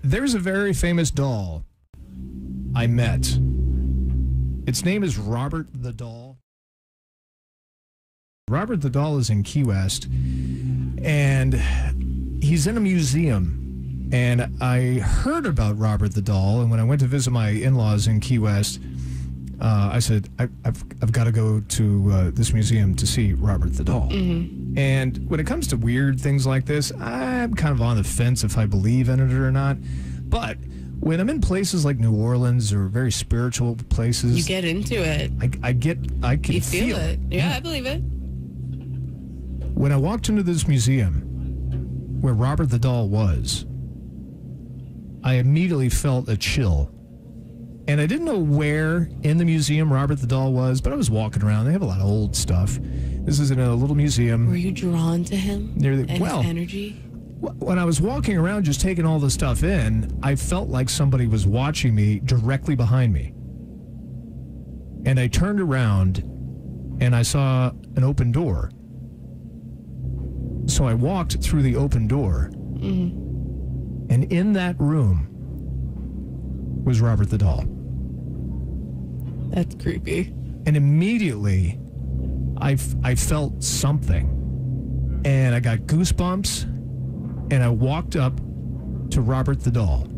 There's a very famous doll I met. Its name is Robert the Doll. Robert the Doll is in Key West, and he's in a museum. And I heard about Robert the Doll, and when I went to visit my in-laws in Key West, I said, I've got to go to this museum to see Robert the Doll. Mm-hmm. And when it comes to weird things like this, I'm kind of on the fence if I believe in it or not. But when I'm in places like New Orleans or very spiritual places, you get into it. I can feel it. Yeah, I believe it. When I walked into this museum where Robert the Doll was, I immediately felt a chill. And I didn't know where in the museum Robert the Doll was, but I was walking around. They have a lot of old stuff. This is in a little museum. Were you drawn to him? His energy? When I was walking around just taking all the stuff in, I felt like somebody was watching me directly behind me. And I turned around and I saw an open door. So I walked through the open door. Mm-hmm. And in that room was Robert the Doll. That's creepy. And immediately, I felt something. And I got goosebumps. And I walked up to Robert the Doll.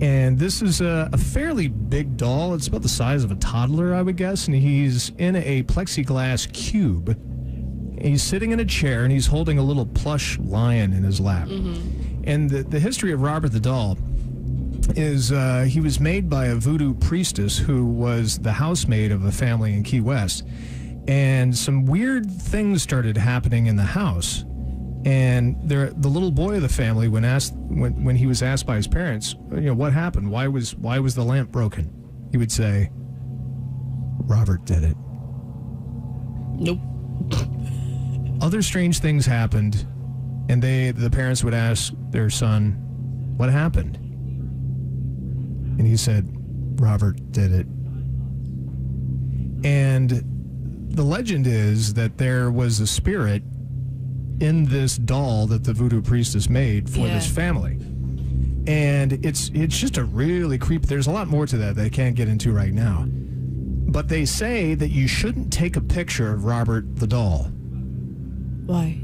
And this is a fairly big doll. It's about the size of a toddler, I would guess. And he's in a plexiglass cube. He's sitting in a chair, and he's holding a little plush lion in his lap. Mm-hmm. And the history of Robert the Doll is he was made by a voodoo priestess who was the housemaid of a family in Key West. And some weird things started happening in the house. And the little boy of the family, when he was asked by his parents, what happened? Why was the lamp broken? He would say, Robert did it. Nope. Other strange things happened, and the parents would ask their son, what happened? And he said, Robert did it. And the legend is that there was a spirit in this doll that the voodoo priestess made for this family. And it's just a really creepy. There's a lot more to that I can't get into right now. But they say that you shouldn't take a picture of Robert the Doll. Why?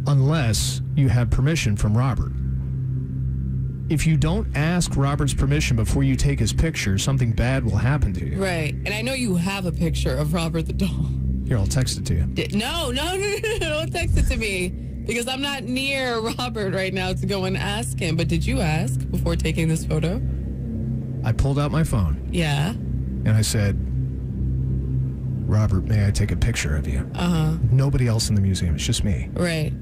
Unless you have permission from Robert. If you don't ask Robert's permission before you take his picture, something bad will happen to you. Right. And I know you have a picture of Robert the Doll. Here, I'll text it to you. No, don't text it to me. Because I'm not near Robert right now to go and ask him. But did you ask before taking this photo? I pulled out my phone. Yeah. And I said, Robert, may I take a picture of you? Uh-huh. Nobody else in the museum. It's just me. Right.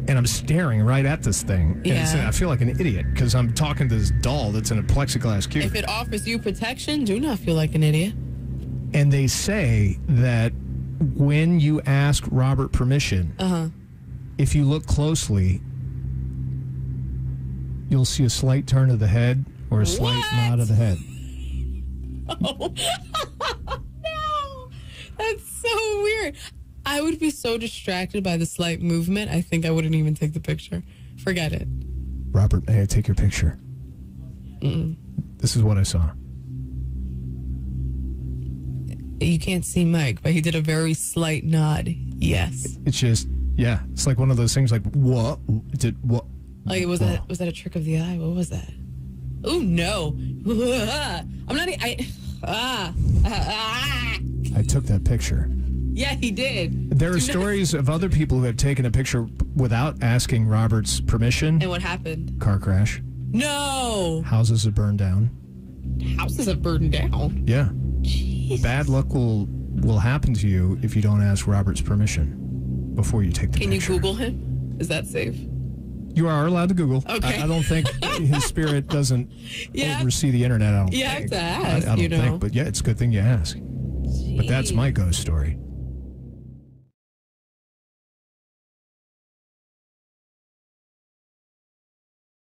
And I'm staring right at this thing. Yeah. And I feel like an idiot because I'm talking to this doll that's in a plexiglass cube. If it offers you protection, do not feel like an idiot. And they say that when you ask Robert permission, if you look closely, you'll see a slight turn of the head or a slight nod of the head. Oh. No. That's so weird. I would be so distracted by the slight movement, I think I wouldn't even take the picture. Forget it. Robert, may I take your picture? Mm-mm. This is what I saw. You can't see Mike, but he did a very slight nod. Yes. It's just, yeah. It's like one of those things like, what? What? Like, was that a trick of the eye? What was that? Oh, no. I'm not... I took that picture. Yeah, he did. There are stories of other people who have taken a picture without asking Robert's permission. And what happened? Car crash. No. Houses have burned down. Houses have burned down? Yeah. Jeez. Bad luck will happen to you if you don't ask Robert's permission before you take the picture. Can you Google him? Is that safe? You are allowed to Google. Okay. I don't think his spirit doesn't oversee the internet. I don't think. You have to ask, I don't think, but yeah, it's a good thing you ask. Jeez. But that's my ghost story.